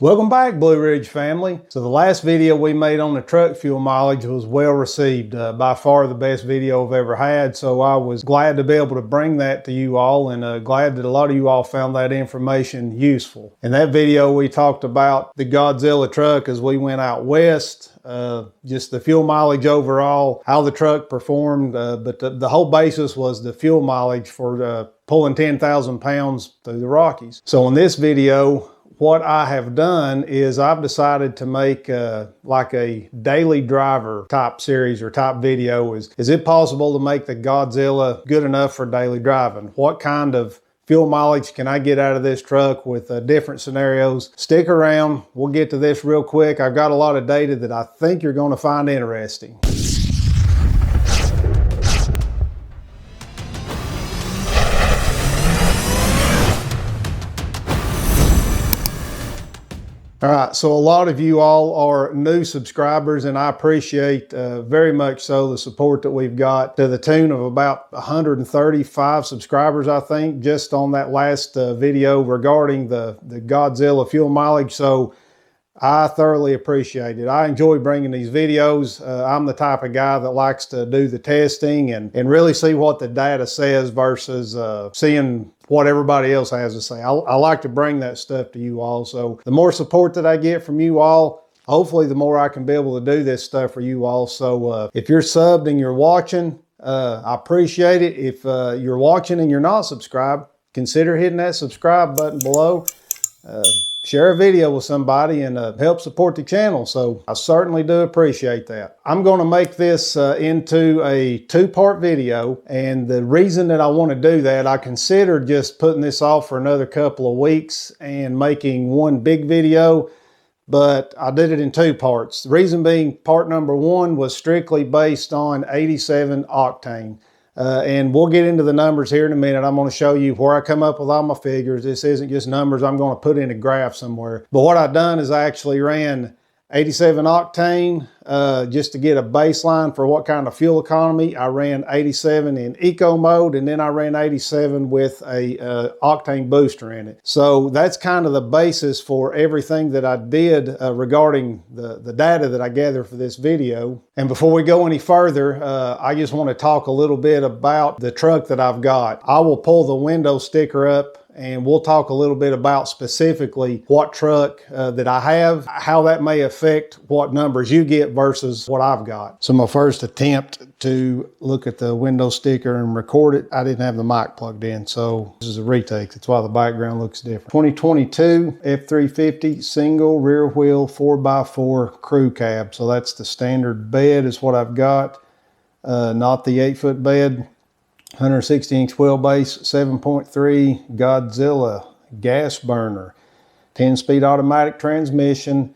Welcome back, Blue Ridge family. So the last video we made on the truck fuel mileage was well received, by far the best video I've ever had. So I was glad to be able to bring that to you all, and glad that a lot of you all found that information useful. In that video, we talked about the Godzilla truck as we went out west, just the fuel mileage overall, how the truck performed, but the whole basis was the fuel mileage for pulling 10,000 pounds through the Rockies. So in this video, what I have done is I've decided to make like a daily driver type series or type video. Is it possible to make the Godzilla good enough for daily driving? What kind of fuel mileage can I get out of this truck with different scenarios? Stick around, we'll get to this real quick. I've got a lot of data that I think you're going to find interesting. All right, so a lot of you all are new subscribers, and I appreciate very much so the support that we've got, to the tune of about 135 subscribers, I think, just on that last video regarding the Godzilla fuel mileage. So I thoroughly appreciate it. I enjoy bringing these videos. I'm the type of guy that likes to do the testing and really see what the data says versus seeing what everybody else has to say. I like to bring that stuff to you all. So the more support that I get from you all, hopefully the more I can be able to do this stuff for you all. So if you're subbed and you're watching, I appreciate it. If you're watching and you're not subscribed, consider hitting that subscribe button below. Share a video with somebody and help support the channel. So I certainly do appreciate that. I'm going to make this into a two-part video, and the reason that I want to do that, I considered just putting this off for another couple of weeks and making one big video, but I did it in two parts. The reason being, part number one was strictly based on 87 octane. And we'll get into the numbers here in a minute. I'm going to show you where I come up with all my figures. This isn't just numbers I'm going to put in a graph somewhere. But what I've done is I actually ran 87 octane just to get a baseline for what kind of fuel economy. I ran 87 in eco mode, and then I ran 87 with a octane booster in it. So that's kind of the basis for everything that I did regarding the data that I gathered for this video. And before we go any further, I just want to talk a little bit about the truck that I've got. I will pull the window sticker up, and we'll talk a little bit about specifically what truck that I have, how that may affect what numbers you get versus what I've got. So my first attempt to look at the window sticker and record it, I didn't have the mic plugged in, so this is a retake. That's why the background looks different. 2022 F350 single rear wheel 4x4 crew cab. So that's the standard bed is what I've got, not the 8-foot bed. 160-inch wheelbase, 7.3 Godzilla gas burner, 10-speed automatic transmission.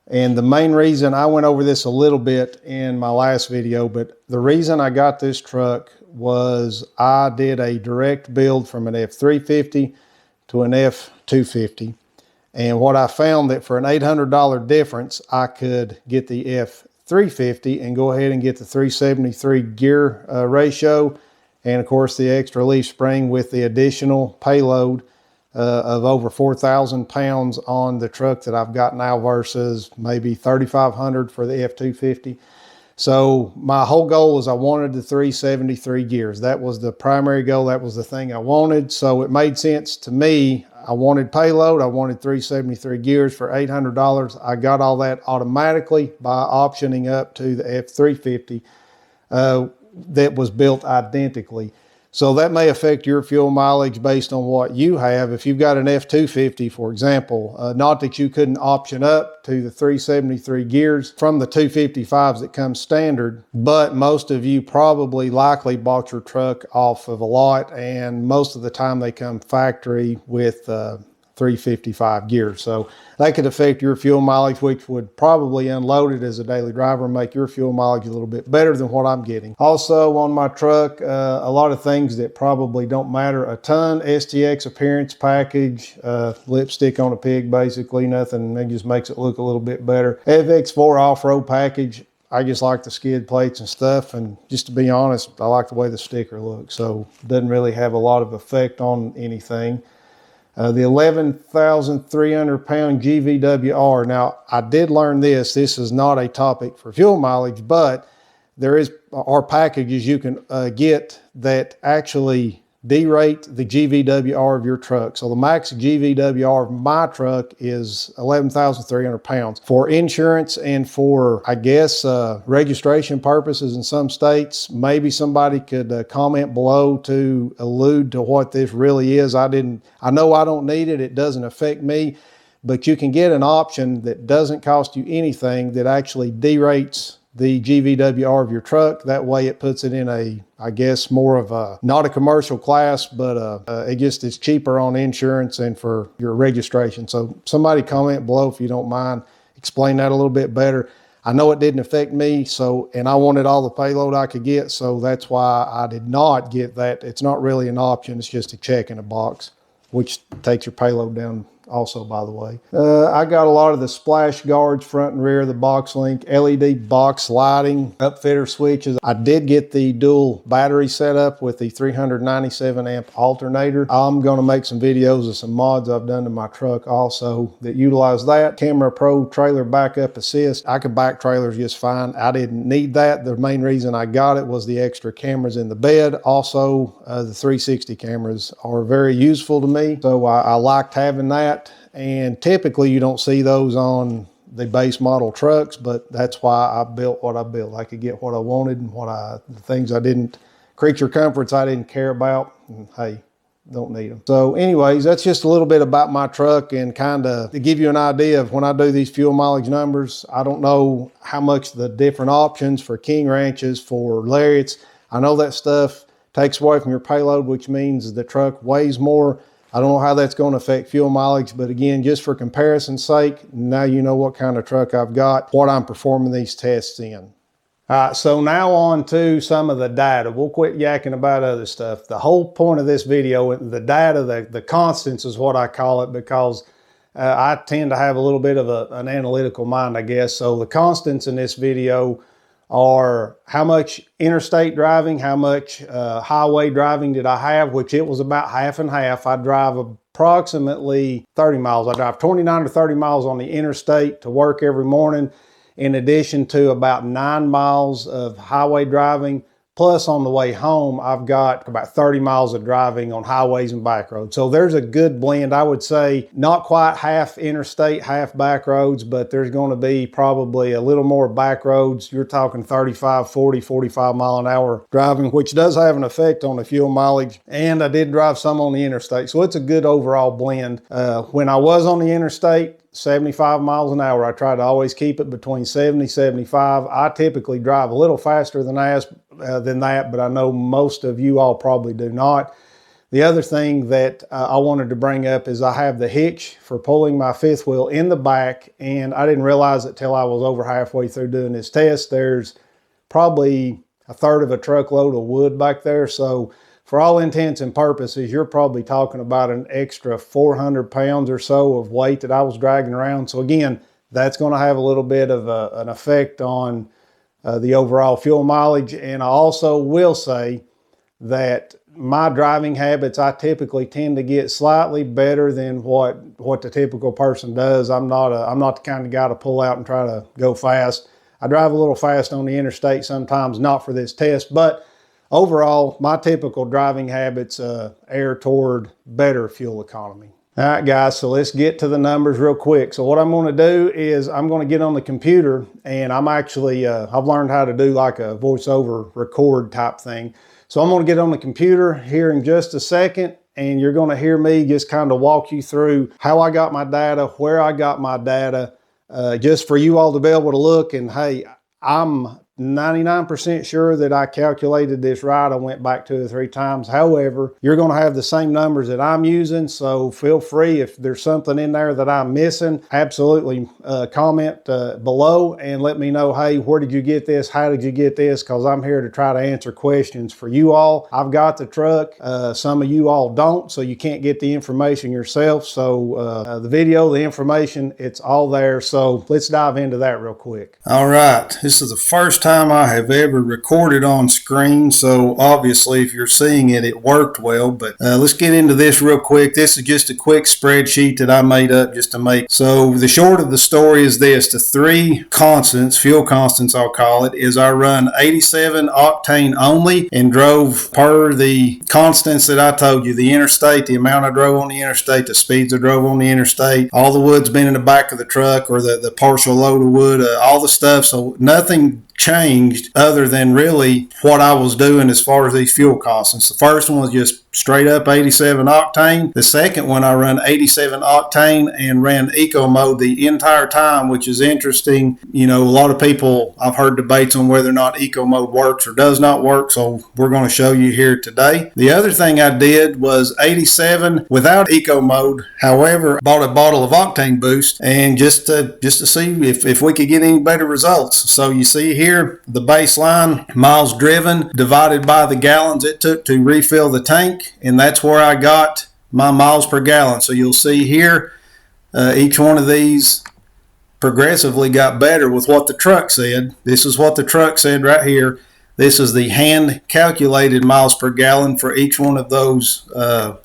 And the main reason, I went over this a little bit in my last video, but the reason I got this truck was I did a direct build from an F350 to an F250. And what I found that for an $800 difference, I could get the F350 and go ahead and get the 373 gear ratio, and of course the extra leaf spring with the additional payload of over 4,000 pounds on the truck that I've got now versus maybe 3,500 for the F250. So my whole goal was I wanted the 373 gears. That was the primary goal. That was the thing I wanted. So it made sense to me. I wanted payload. I wanted 373 gears for $800. I got all that automatically by optioning up to the F350. That was built identically. So that may affect your fuel mileage based on what you have. If you've got an F250, for example, not that you couldn't option up to the 373 gears from the 255s that come standard, but most of you probably likely bought your truck off of a lot, and most of the time they come factory with 355 gears. So that could affect your fuel mileage, which would probably unload it as a daily driver and make your fuel mileage a little bit better than what I'm getting. Also on my truck, a lot of things that probably don't matter a ton. STX appearance package, lipstick on a pig, basically nothing. It just makes it look a little bit better. FX4 off-road package. I just like the skid plates and stuff, and just to be honest, I like the way the sticker looks, so it doesn't really have a lot of effect on anything. The 11,300 pound GVWR. Now, I did learn this. This is not a topic for fuel mileage, but there are packages you can get that actually derate the GVWR of your truck. So the max GVWR of my truck is 11,300 pounds. For insurance and for, I guess, registration purposes in some states, maybe somebody could comment below to allude to what this really is. I know I don't need it. It doesn't affect me, but you can get an option that doesn't cost you anything that actually derates the GVWR of your truck. That way it puts it in a, I guess, more of a, not a commercial class, but it just is cheaper on insurance and for your registration. So somebody comment below if you don't mind. Explain that a little bit better. I know it didn't affect me, and I wanted all the payload I could get, so that's why I did not get that. It's not really an option, it's just a check in a box, which takes your payload down also, by the way. I got a lot of the splash guards, front and rear, the box link, LED box lighting, upfitter switches. I did get the dual battery set up with the 397 amp alternator. I'm gonna make some videos of some mods I've done to my truck also that utilize that. Camera Pro trailer backup assist. I could back trailers just fine. I didn't need that. The main reason I got it was the extra cameras in the bed. Also, the 360 cameras are very useful to me, so I liked having that. And typically you don't see those on the base model trucks, but that's why I built what I built. I could get what I wanted and the things I didn't, creature comforts I didn't care about, and hey, don't need them. So anyways, that's just a little bit about my truck, and kind of to give you an idea of when I do these fuel mileage numbers. I don't know how much the different options for King Ranches, for Lariats, I know that stuff takes away from your payload, which means the truck weighs more. I don't know how that's going to affect fuel mileage, but again, just for comparison's sake, now you know what kind of truck I've got, what I'm performing these tests in. All right, so now on to some of the data. We'll quit yakking about other stuff. The whole point of this video, the data, the constants is what I call it, because I tend to have a little bit of an analytical mind, I guess. So the constants in this video are how much interstate driving, how much highway driving did I have, which it was about half and half. I drive approximately 30 miles. I drive 29 to 30 miles on the interstate to work every morning, in addition to about 9 miles of highway driving. Plus on the way home, I've got about 30 miles of driving on highways and back roads. So there's a good blend. I would say not quite half interstate, half back roads, but there's going to be probably a little more back roads. You're talking 35, 40, 45 mile an hour driving, which does have an effect on the fuel mileage. And I did drive some on the interstate. So it's a good overall blend. When I was on the interstate, 75 miles an hour. I try to always keep it between 70, 75. I typically drive a little faster than that, but I know most of you all probably do not. The other thing that I wanted to bring up is I have the hitch for pulling my fifth wheel in the back, and I didn't realize it till I was over halfway through doing this test. There's probably a third of a truckload of wood back there, so for all intents and purposes, you're probably talking about an extra 400 pounds or so of weight that I was dragging around. So again, that's going to have a little bit of an effect on the overall fuel mileage. And I also will say that my driving habits, I typically tend to get slightly better than what the typical person does. I'm not the kind of guy to pull out and try to go fast. I drive a little fast on the interstate sometimes, not for this test, but overall, my typical driving habits err toward better fuel economy. All right, guys, so let's get to the numbers real quick. So what I'm going to do is I'm going to get on the computer, and I'm actually, I've learned how to do like a voiceover record type thing. So I'm going to get on the computer here in just a second, and you're going to hear me just kind of walk you through how I got my data, where I got my data, just for you all to be able to look. And hey, I'm 99% sure that I calculated this right. I went back 2 or 3 times. However, you're going to have the same numbers that I'm using, so feel free if there's something in there that I'm missing, absolutely comment below and let me know, hey, where did you get this? How did you get this? Because I'm here to try to answer questions for you all. I've got the truck. Some of you all don't, so you can't get the information yourself. So the video, the information, it's all there. So let's dive into that real quick. All right, this is the first first time I have ever recorded on screen, so obviously if you're seeing it, it worked well. But let's get into this real quick. This is just a quick spreadsheet that I made up just to make. So the short of the story is this: the three constants, fuel constants I'll call it, is I run 87 octane only and drove per the constants that I told you, the interstate, the amount I drove on the interstate, the speeds I drove on the interstate, all the wood's been in the back of the truck, or the partial load of wood, all the stuff. So nothing changed other than really what I was doing as far as these fuel constants. The first one was just straight up 87 octane. The second one I run 87 octane and ran eco mode the entire time, which is interesting. You know, a lot of people, I've heard debates on whether or not eco mode works or does not work, so we're going to show you here today. The other thing I did was 87 without eco mode. However, I bought a bottle of octane boost and just to see if we could get any better results. So you see here the baseline miles driven divided by the gallons it took to refill the tank, and that's where I got my miles per gallon. So you'll see here each one of these progressively got better with what the truck said. This is what the truck said right here. This is the hand calculated miles per gallon for each one of those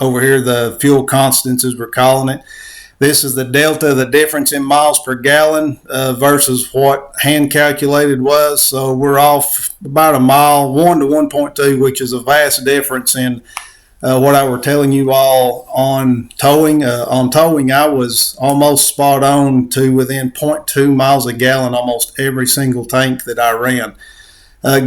over here, the fuel constants as we're calling it. This is the delta, the difference in miles per gallon versus what hand calculated was. So we're off about a mile, 1 to 1.2, which is a vast difference in what I were telling you all on towing. On towing, I was almost spot on to within 0.2 miles a gallon almost every single tank that I ran.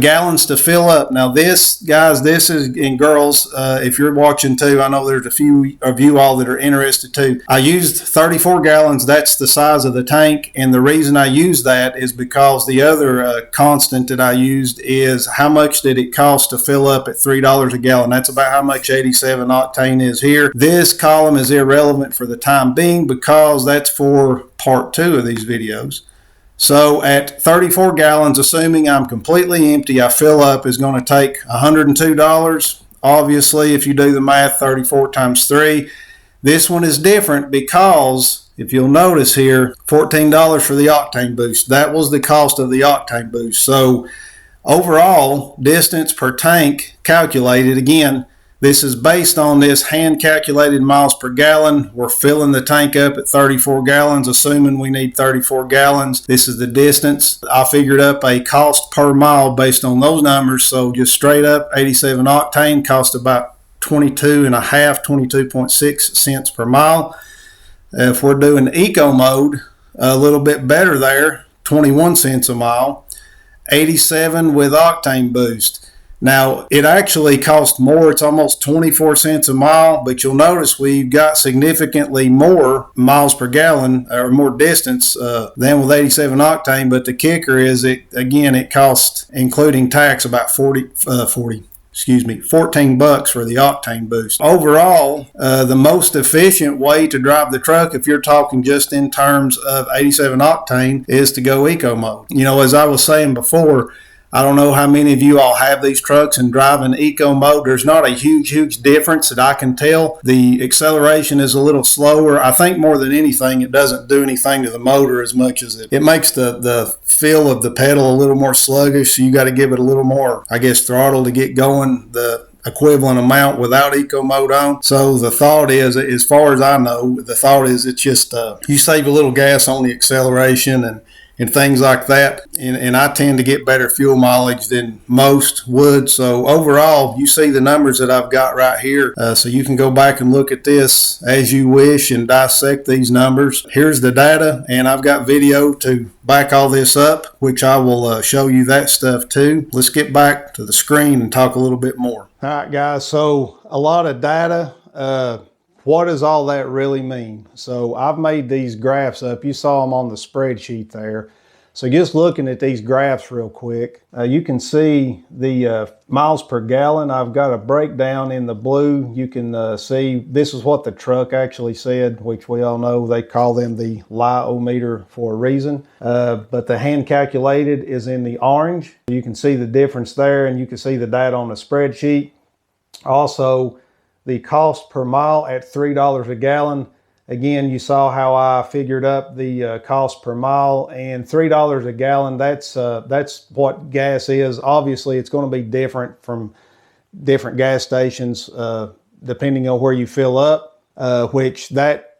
Gallons to fill up. Now this, guys, this is, and girls, if you're watching too, I know there's a few of you all that are interested too. I used 34 gallons. That's the size of the tank. And the reason I use that is because the other constant that I used is how much did it cost to fill up at $3 a gallon. That's about how much 87 octane is here. This column is irrelevant for the time being because that's for part 2 of these videos. So at 34 gallons, assuming I'm completely empty, I fill up is going to take $102. Obviously, if you do the math, 34 times 3. This one is different because, if you'll notice here, $14 for the octane boost. That was the cost of the octane boost. So overall, distance per tank calculated, again, this is based on this hand calculated miles per gallon. We're filling the tank up at 34 gallons, assuming we need 34 gallons. This is the distance. I figured up a cost per mile based on those numbers. So just straight up 87 octane cost about 22.6 cents per mile. If we're doing eco mode, a little bit better there, 21 cents a mile. 87 with octane boost. Now, it actually costs more. It's almost 24 cents a mile, but you'll notice we've got significantly more miles per gallon or more distance than with 87 octane. But the kicker is, it costs, including tax, about 14 bucks for the octane boost. Overall, the most efficient way to drive the truck, if you're talking just in terms of 87 octane, is to go eco mode. You know, as I was saying before, I don't know how many of you all have these trucks and drive in eco mode. There's not a huge difference that I can tell. The acceleration is a little slower. I think more than anything, it doesn't do anything to the motor as much as it makes the feel of the pedal a little more sluggish. So you got to give it a little more, I guess, throttle to get going the equivalent amount without eco mode on. So the thought is, as far as I know, the thought is it's just you save a little gas on the acceleration and things like that. And I tend to get better fuel mileage than most would. So overall, you see the numbers that I've got right here. So you can go back and look at this as you wish and dissect these numbers. Here's the data, and I've got video to back all this up, which I will show you that stuff too. Let's get back to the screen and talk a little bit more. All right, guys, so a lot of data. What does all that really mean? So I've made these graphs up. You saw them on the spreadsheet there. So just looking at these graphs real quick, you can see the miles per gallon. I've got a breakdown in the blue. You can see this is what the truck actually said, which we all know they call them the lie-o-meter for a reason. But the hand calculated is in the orange. You can see the difference there, and you can see the data on the spreadsheet. Also, the cost per mile at $3 a gallon. Again, you saw how I figured up the cost per mile, and $3 a gallon, that's what gas is. Obviously, it's going to be different from different gas stations depending on where you fill up, which that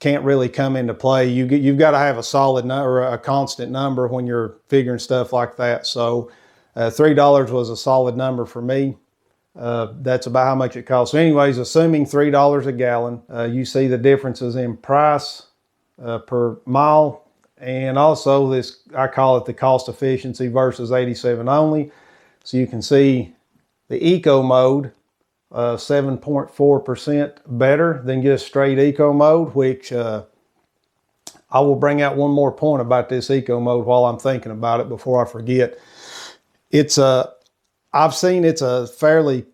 can't really come into play. You've got to have a solid number, a constant number when you're figuring stuff like that. So $3 was a solid number for me. That's about how much it costs. So anyways, assuming $3 a gallon, you see the differences in price per mile, and also this, I call it the cost efficiency versus 87 only. So you can see the eco mode, 7.4% better than just straight eco mode, which I will bring out one more point about this eco mode while I'm thinking about it before I forget. I've seen it's a fairly,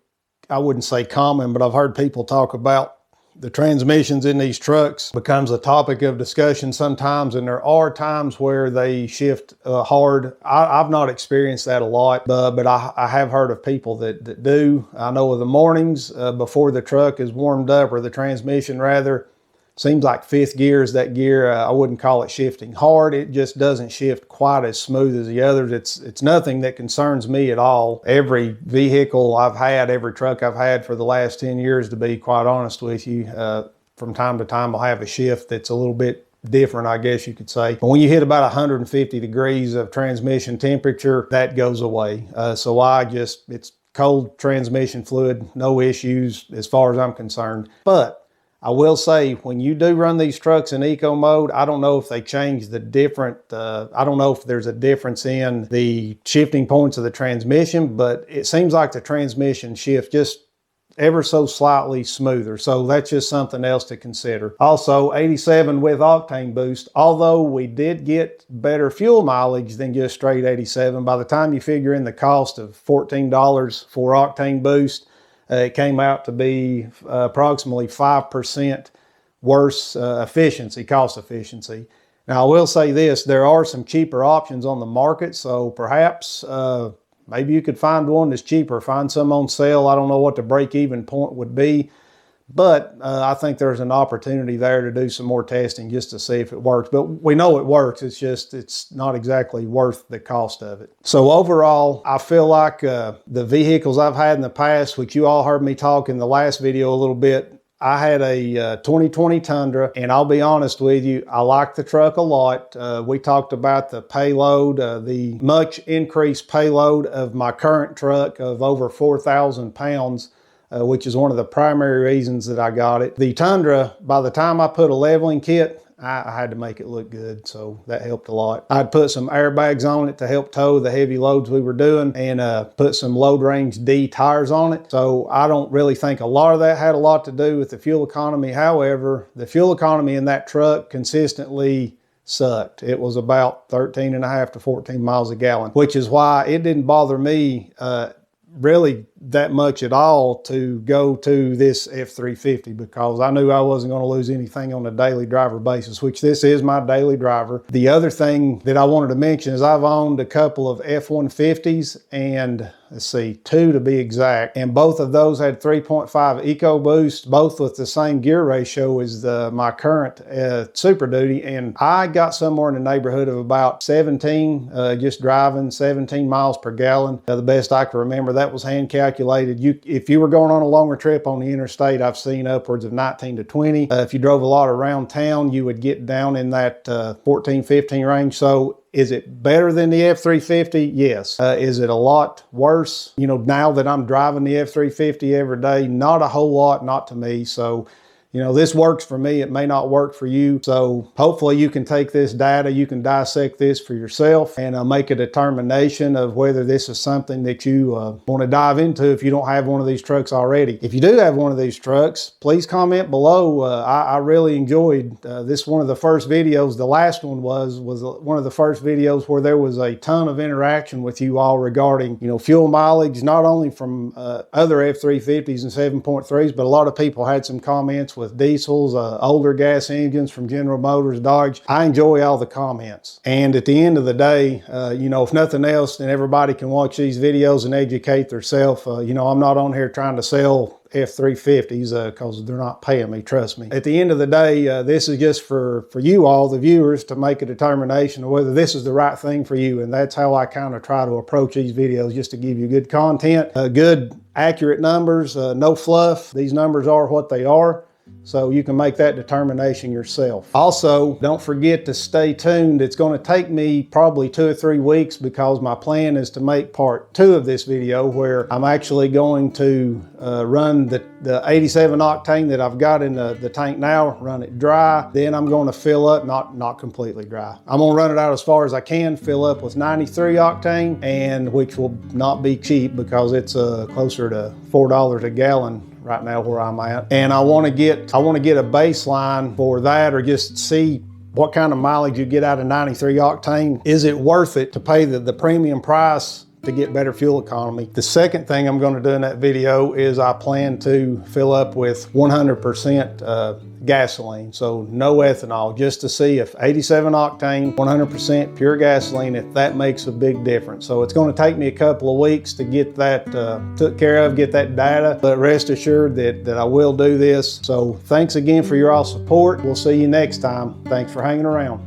I wouldn't say common, but I've heard people talk about the transmissions in these trucks becomes a topic of discussion sometimes, and there are times where they shift hard. I've not experienced that a lot, but I have heard of people that do. I know of the mornings before the truck is warmed up, or the transmission rather, seems like fifth gear is that gear. I wouldn't call it shifting hard. It just doesn't shift quite as smooth as the others. It's nothing that concerns me at all. Every vehicle I've had, every truck I've had for the last 10 years, to be quite honest with you, from time to time I'll have a shift that's a little bit different, I guess you could say. But when you hit about 150 degrees of transmission temperature, that goes away. So it's cold transmission fluid, no issues as far as I'm concerned. But I will say, when you do run these trucks in eco mode, I don't know if they change the different, I don't know if there's a difference in the shifting points of the transmission, but it seems like the transmission shifts just ever so slightly smoother. So that's just something else to consider. Also, 87 with octane boost, although we did get better fuel mileage than just straight 87, by the time you figure in the cost of $14 for octane boost, it came out to be approximately 5% worse cost efficiency. Now, I will say this, there are some cheaper options on the market, so perhaps maybe you could find one that's cheaper, find some on sale. I don't know what the break-even point would be, but I think there's an opportunity there to do some more testing just to see if it works. But we know it works, it's not exactly worth the cost of it. So overall, I feel like the vehicles I've had in the past, which you all heard me talk in the last video a little bit, I had a 2020 Tundra, and I'll be honest with you, I like the truck a lot. We talked about the payload, the much increased payload of my current truck of over 4,000 pounds. Which is one of the primary reasons that I got it. The Tundra, by the time I put a leveling kit, I had to make it look good, so that helped a lot. I'd put some airbags on it to help tow the heavy loads we were doing, and put some load range D tires on it. So I don't really think a lot of that had a lot to do with the fuel economy. However, the fuel economy in that truck consistently sucked. It was about 13.5 to 14 miles a gallon, which is why it didn't bother me really that much at all to go to this F350, because I knew I wasn't going to lose anything on a daily driver basis, which this is my daily driver. The other thing that I wanted to mention is I've owned a couple of F150s, and let's see, 2 to be exact, and both of those had 3.5 EcoBoost, both with the same gear ratio as my current Super Duty, and I got somewhere in the neighborhood of about 17, just driving 17 miles per gallon. The best I can remember, that was hand calculated. If you were going on a longer trip on the interstate, I've seen upwards of 19 to 20. If you drove a lot around town, you would get down in that 14, 15 range. So is it better than the F350? Yes. Is it a lot worse? You know, now that I'm driving the F350 every day, not a whole lot, not to me. So, you know, this works for me. It may not work for you. So hopefully you can take this data, you can dissect this for yourself, and make a determination of whether this is something that you want to dive into if you don't have one of these trucks already. If you do have one of these trucks, please comment below. I really enjoyed this, one of the first videos. The last one was one of the first videos where there was a ton of interaction with you all regarding, you know, fuel mileage, not only from other F350s and 7.3s, but a lot of people had some comments with diesels, older gas engines from General Motors, Dodge. I enjoy all the comments. And at the end of the day, you know, if nothing else, then everybody can watch these videos and educate themselves. You know, I'm not on here trying to sell F350s because they're not paying me, trust me. At the end of the day, this is just for you all, the viewers, to make a determination of whether this is the right thing for you. And that's how I kind of try to approach these videos, just to give you good content, good accurate numbers, no fluff. These numbers are what they are, so you can make that determination yourself. Also, don't forget to stay tuned. It's going to take me probably 2 or 3 weeks, because my plan is to make part 2 of this video, where I'm actually going to run the 87 octane that I've got in the tank now, run it dry. Then I'm going to fill up, not completely dry. I'm going to run it out as far as I can, fill up with 93 octane, and which will not be cheap because it's closer to $4 a gallon right now where I'm at. And I want to get a baseline for that, or just see what kind of mileage you get out of 93 octane. Is it worth it to pay the premium price to get better fuel economy? The second thing I'm going to do in that video is I plan to fill up with 100% gasoline, so no ethanol, just to see if 87 octane, 100% pure gasoline, if that makes a big difference. So it's going to take me a couple of weeks to get that took care of, get that data, but rest assured that I will do this. So thanks again for your all support. We'll see you next time. Thanks for hanging around.